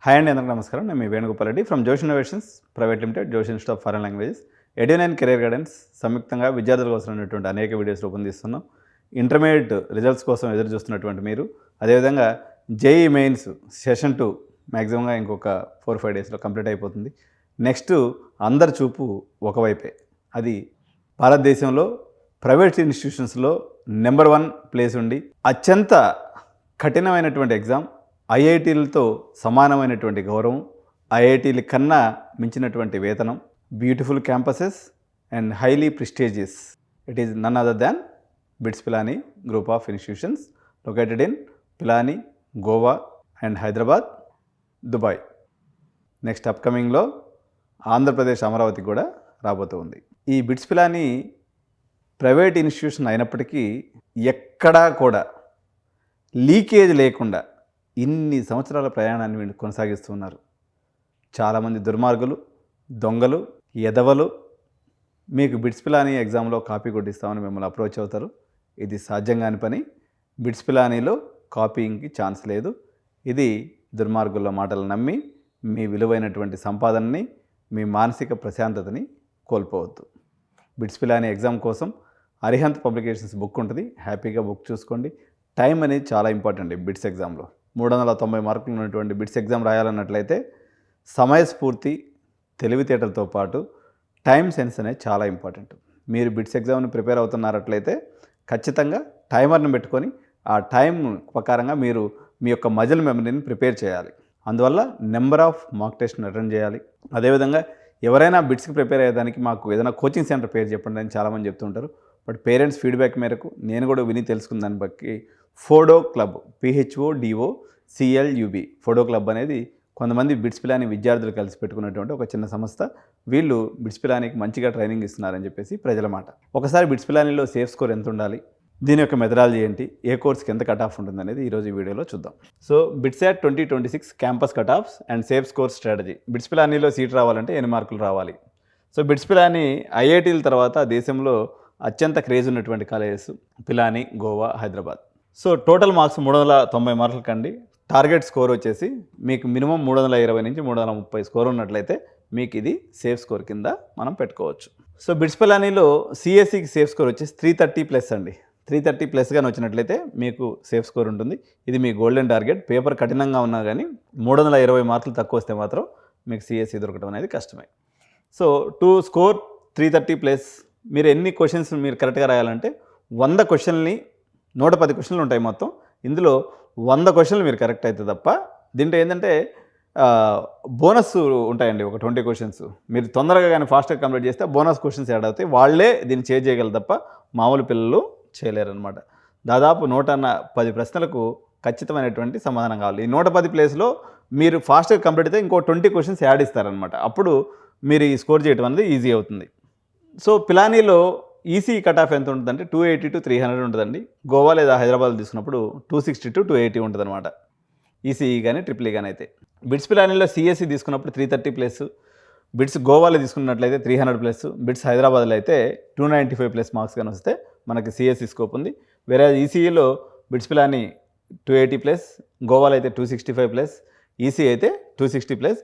Hi అండి, అందరికీ నమస్కారం. నేను మీ Venugopal Reddy from Josh innovations private limited, Josh institute of foreign languages, Edunine career guidance సంయుక్తంగా విద్యార్థుల కోసం ఉన్నటువంటి అనేక వీడియోస్ రూపొందిస్తున్నాం. ఇంటర్మీడియట్ రిజల్ట్స్ కోసం ఎదురు చూస్తున్నటువంటి మీరు, అదేవిధంగా జేఈ మెయిన్స్ సెషన్ 2 మ్యాక్సిమంగా ఇంకొక 4-5 డేస్లో కంప్లీట్ అయిపోతుంది. నెక్స్ట్ అందరి చూపు ఒకవైపే, అది భారతదేశంలో ప్రైవేట్ ఇన్స్టిట్యూషన్స్లో నెంబర్ 1 ప్లేస్ ఉండి అత్యంత కఠినమైనటువంటి ఎగ్జామ్, ఐఐటీలతో సమానమైనటువంటి గౌరవం, ఐఐటీల కన్నా మించినటువంటి వేతనం, beautiful campuses and highly prestigious. It is none other than BITS Pilani group of institutions located in Pilani, Goa and Hyderabad, Dubai. Next అప్కమింగ్లో ఆంధ్రప్రదేశ్ అమరావతి కూడా రాబోతూ ఉంది. ఈ బిట్స్ పిలానీ ప్రైవేట్ ఇన్స్టిట్యూషన్ అయినప్పటికీ ఎక్కడా కూడా లీకేజ్ లేకుండా ఇన్ని సంవత్సరాల ప్రయాణాన్ని వీళ్ళు కొనసాగిస్తున్నారు. చాలామంది దుర్మార్గులు, దొంగలు, ఎదవలు మీకు బిట్స్ పిలానీ ఎగ్జామ్లో కాపీ కొట్టిస్తామని మిమ్మల్ని అప్రోచ్ అవుతారు. ఇది సాధ్యం కాని పని. బిట్స్ పిలానీలో కాపీయింగ్కి ఛాన్స్ లేదు. ఇది దుర్మార్గుల మాటలు నమ్మి మీ విలువైనటువంటి సంపాదనని, మీ మానసిక ప్రశాంతతని కోల్పోవద్దు. బిట్స్ పిలానీ ఎగ్జామ్ కోసం అరిహంత్ పబ్లికేషన్స్ బుక్ ఉంటుంది, హ్యాపీగా బుక్ చూసుకోండి. టైం అనేది చాలా ఇంపార్టెంట్. బిట్స్ ఎగ్జామ్లో 390 మార్కులు ఉన్నటువంటి బిట్స్ ఎగ్జామ్ రాయాలన్నట్లయితే సమయస్ఫూర్తి, తెలివితేటలతో పాటు టైం సెన్స్ అనేది చాలా ఇంపార్టెంట్. మీరు బిట్స్ ఎగ్జామ్ని ప్రిపేర్ అవుతున్నారట్లయితే ఖచ్చితంగా టైమర్ని పెట్టుకొని ఆ టైం ప్రకారంగా మీరు మీ యొక్క మజిల్ మెమరీని ప్రిపేర్ చేయాలి. అందువల్ల నెంబర్ ఆఫ్ మాక్ టెస్ట్ని అటెండ్ చేయాలి. అదేవిధంగా ఎవరైనా బిట్స్కి ప్రిపేర్ అయ్యేదానికి మాకు ఏదైనా కోచింగ్ సెంటర్ పేరు చెప్పండి అని చాలామంది చెప్తుంటారు. బట్ పేరెంట్స్ ఫీడ్బ్యాక్ మేరకు నేను కూడా విని తెలుసుకున్న దాన్ని బట్టి Fordow club, PHODOCLUB Fordow club అనేది కొంతమంది బిట్స్ పిలానీ విద్యార్థులు కలిసి పెట్టుకున్నటువంటి ఒక చిన్న సంస్థ. వీళ్ళు బిట్స్ పిలానీకి మంచిగా ట్రైనింగ్ ఇస్తున్నారని చెప్పేసి ప్రజల మాట. ఒకసారి బిట్స్ పిలానీలో సేఫ్ స్కోర్ ఎంత ఉండాలి, దీని యొక్క మెథడాలజీ ఏంటి, ఏ కోర్స్కి ఎంత కట్ ఆఫ్ ఉంటుంది అనేది ఈరోజు ఈ వీడియోలో చూద్దాం. So BITSAT 2026 campus cutoffs and safe score strategy. BITS పిలానీలో సీట్ రావాలంటే ఎన్ని మార్కులు రావాలి? సో బిట్స్ పిలానీ ఐఐటీల తర్వాత దేశంలో అత్యంత క్రేజ్ ఉన్నటువంటి colleges Pilani, Goa, Hyderabad. So total marks 390 మార్కులు కండి. టార్గెట్ స్కోర్ వచ్చేసి మీకు మినిమం 320 నుంచి 330 స్కోర్ ఉన్నట్లయితే మీకు ఇది సేఫ్ స్కోర్ కింద మనం పెట్టుకోవచ్చు. సో బిట్స్ పిలానీలో సిఎస్సికి సేఫ్ స్కోర్ వచ్చేసి 330+ అండి. 330+ కానీ వచ్చినట్లయితే మీకు సేఫ్ స్కోర్ ఉంటుంది. ఇది మీ గోల్డెన్ టార్గెట్. పేపర్ కఠినంగా ఉన్నా కానీ 320 మార్కులు తక్కువ వస్తే మాత్రం మీకు సిఎస్సి దొరకడం అనేది కష్టమే. సో టు స్కోర్ 330+, మీరు ఎన్ని క్వశ్చన్స్ మీరు కరెక్ట్గా రాయాలంటే 100 క్వశ్చన్ని 110 క్వశ్చన్లు ఉంటాయి మొత్తం. ఇందులో 100 క్వశ్చన్లు మీరు కరెక్ట్ అయితే తప్ప, దీంట్లో ఏంటంటే బోనస్ ఉంటాయండి. ఒక 20 క్వశ్చన్స్ మీరు తొందరగా కానీ ఫాస్ట్గా కంప్లీట్ చేస్తే బోనస్ క్వశ్చన్స్ యాడ్ అవుతాయి. వాళ్ళే దీన్ని చేయగలరు తప్ప మామూలు పిల్లలు చేయలేరు అనమాట. దాదాపు 110 ప్రశ్నలకు ఖచ్చితమైనటువంటి సమాధానం కావాలి. ఈ 110 ప్లేస్లో మీరు ఫాస్ట్గా కంప్లీట్ అయితే ఇంకో 20 క్వశ్చన్స్ యాడ్ ఇస్తారనమాట. అప్పుడు మీరు ఈ స్కోర్ చేయడం అనేది ఈజీ అవుతుంది. సో పిలానీలో ఈసీ కట్ ఆఫ్ ఎంత ఉంటుందంటే 280 to 300 ఉంటుందండి. గోవా లేదా హైదరాబాద్ తీసుకున్నప్పుడు 260 to 280 ఉంటుంది అనమాట. ఈసీఈ కానీ ట్రిపుల్ ఈ కానీ అయితే. బిట్స్ పిలానీలో సిఎస్సి తీసుకున్నప్పుడు 330+, బిట్స్ గోవాలో తీసుకున్నట్లయితే 300+, బిట్స్ హైదరాబాద్లో అయితే 295+ మార్క్స్ కానీ వస్తే మనకి సిఎస్సి స్కోప్ ఉంది. వేరే ఈసీఈలో బిట్స్ పిలానీ 280+, గోవాలో అయితే 265+, ఈసీ అయితే 260+.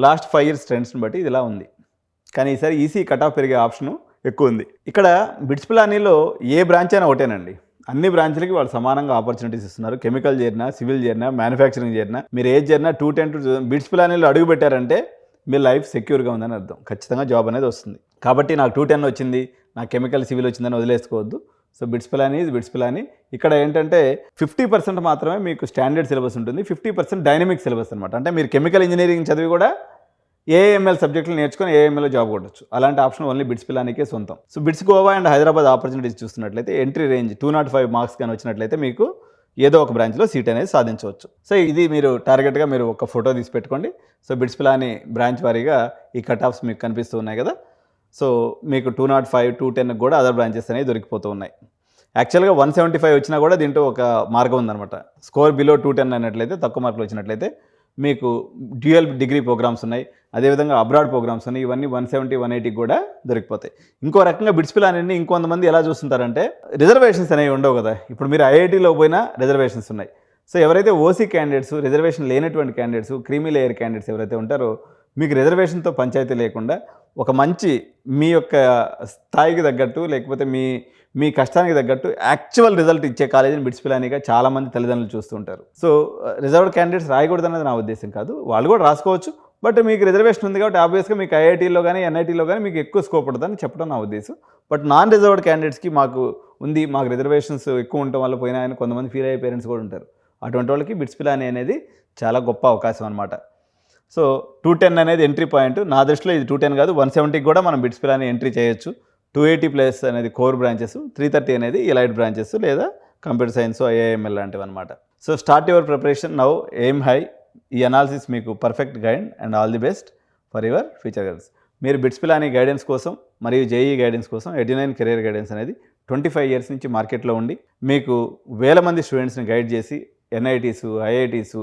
లాస్ట్ 5 years ట్రెండ్స్ని బట్టి ఇది ఇలా ఉంది. కానీ ఈసారి ఈసీ కట్ ఆఫ్ పెరిగే ఆప్షను ఎక్కువ ఉంది. ఇక్కడ బిట్స్ పిలానీలో ఏ బ్రాంచ్ అయినా ఒకటేనండి. అన్ని బ్రాంచ్లకి వాళ్ళు సమానంగా ఆపర్చునిటీస్ ఇస్తున్నారు. కెమికల్ చేరినా, సివిల్ చేరినా, మ్యానుఫ్యాక్చరింగ్ చేరినా, మీరు ఏది చేరినా 210 to బిట్స్ పిలానీలో అడుగు పెట్టారంటే మీ లైఫ్ సెక్యూర్గా ఉందని అర్థం. ఖచ్చితంగా జాబ్ అనేది వస్తుంది. కాబట్టి నాకు 210 వచ్చింది, నాకు కెమికల్, సివిల్ వచ్చిందని వదిలేసుకోవద్దు. So BITS Pilani is BITS Pilani. ఇక్కడ ఏంటంటే 50% మాత్రమే మీకు స్టాండర్డ్ సిలబస్ ఉంటుంది, 50% డైనమిక్ సిలబస్ అనమాట. అంటే మీరు కెమికల్ ఇంజనీరింగ్ చదివి కూడా ఏఎంఎల్ సబ్జెక్టులు నేర్చుకొని ఏఎంఎల్లో జాబ్ కొట్టచ్చు. అలాంటి ఆప్షన్ ఓన్లీ బిట్స్ పిలానీకే సొంతం. So bits Goa and Hyderabad opportunities చూస్తున్నట్లయితే ఎంట్రీ రేంజ్ 205 మార్క్స్ కానీ వచ్చినట్లయితే మీకు ఏదో ఒక బ్రాంచ్లో సీట్ అనేది సాధించవచ్చు. సో ఇది మీరు టార్గెట్గా మీరు ఒక ఫోటో తీసి పెట్టుకోండి. సో బిట్స్ పిలానీ బ్రాంచ్ వారీగా ఈ కట్ ఆఫ్స్ మీకు కనిపిస్తూ ఉన్నాయి కదా. సో మీకు 205, 210 కూడా అదర్ బ్రాంచెస్ అనేవి దొరికిపోతూ ఉన్నాయి. యాక్చువల్గా 175 వచ్చినా కూడా దీంట్లో ఒక మార్గం ఉందన్నమాట. స్కోర్ బిలో 210 అయినట్లయితే, తక్కువ మార్కులు వచ్చినట్లయితే మీకు డ్యూయల్ డిగ్రీ ప్రోగ్రామ్స్ ఉన్నాయి, అదేవిధంగా అబ్రాడ్ ప్రోగ్రామ్స్ ఉన్నాయి. ఇవన్నీ 170, 180 కూడా దొరికిపోతాయి. ఇంకో రకంగా బిట్స్ పిలానీని ఇంకొంతమంది ఎలా చూస్తుంటారంటే రిజర్వేషన్స్ అనేవి ఉండవు కదా. ఇప్పుడు మీరు ఐఐటీలో పోయినా రిజర్వేషన్స్ ఉన్నాయి, సో ఎవరైతే ఓసీ క్యాండిడేట్స్, రిజర్వేషన్ లేనటువంటి క్యాండిడేట్స్, క్రీమీ లేయర్ క్యాండిడేట్స్ ఎవరైతే ఉంటారో మీకు రిజర్వేషన్తో పంచాయతీ లేకుండా ఒక మంచి మీ యొక్క స్థాయికి తగ్గట్టు లేకపోతే మీ కష్టానికి తగ్గట్టు యాక్చువల్ రిజల్ట్ ఇచ్చే కాలేజీని బిట్స్ పిలానీగా చాలామంది తల్లిదండ్రులు చూస్తుంటారు. సో రిజర్వ్డ్ క్యాండిడేట్స్ రాయకూడదు అన్నది నా ఉద్దేశం కాదు, వాళ్ళు కూడా రాసుకోవచ్చు. బట్ మీకు రిజర్వేషన్ ఉంది కాబట్టి ఆబ్వియస్గా మీకు ఐఐటీలో కానీ ఎన్ఐటీలో కానీ మీకు ఎక్కువ స్కోప్ ఉంటుందని చెప్పడం నా ఉద్దేశం. బట్ నాన్ రిజర్వ్డ్ క్యాండిడేట్స్కి మాకు రిజర్వేషన్స్ ఎక్కువ ఉండటం వల్ల పోయినా అని కొంతమంది ఫీల్ అయ్యే పేరెంట్స్ కూడా ఉంటారు. అటువంటి వాళ్ళకి బిట్స్ పిలానీ అనేది చాలా గొప్ప అవకాశం అనమాట. సో 210 అనేది ఎంట్రీ పాయింట్. నా దృష్టిలో ఇది 210 కాదు, 170కి కూడా మనం బిట్స్ పిలానీ ఎంట్రీ చేయొచ్చు. 280+ అనేది కోర్ బ్రాంచెస్, 330 అనేది ఎలైట్ బ్రాంచెస్ లేదా కంప్యూటర్ సైన్స్, ఐఐఎంఎల్ లాంటివి అనమాట. So start your preparation now, aim high. ఈ అనాలిసిస్ మీకు perfect guide and all the best for your future girls. మీరు బిట్స్ పిలానీ గైడెన్స్ కోసం మరియు జేఈ గైడెన్స్ కోసం 89 కెరీర్ గైడెన్స్ అనేది 25 ఇయర్స్ నుంచి మార్కెట్లో ఉండి మీకు వేల మంది స్టూడెంట్స్ని గైడ్ చేసి NITs, IITs,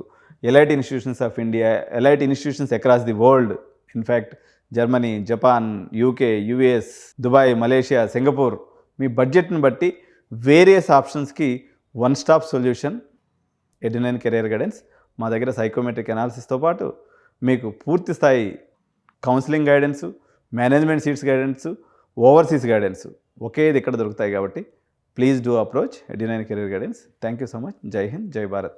elite institutions of India, elite institutions across the world, in fact Germany, Japan, UK, US, Dubai, Malaysia, Singapore, మీ బడ్జెట్ని బట్టి వేరియస్ ఆప్షన్స్కి one stop solution 89 career guidance. మా దగ్గర సైకోమెట్రిక్ అనాలిసిస్తో పాటు మీకు పూర్తి స్థాయి counselling guidance, management seats guidance, overseas guidance ఒకేది ఇక్కడ దొరుకుతాయి. కాబట్టి please do approach 89 career guidance. Thank you so much. జై హింద్, జై భారత్.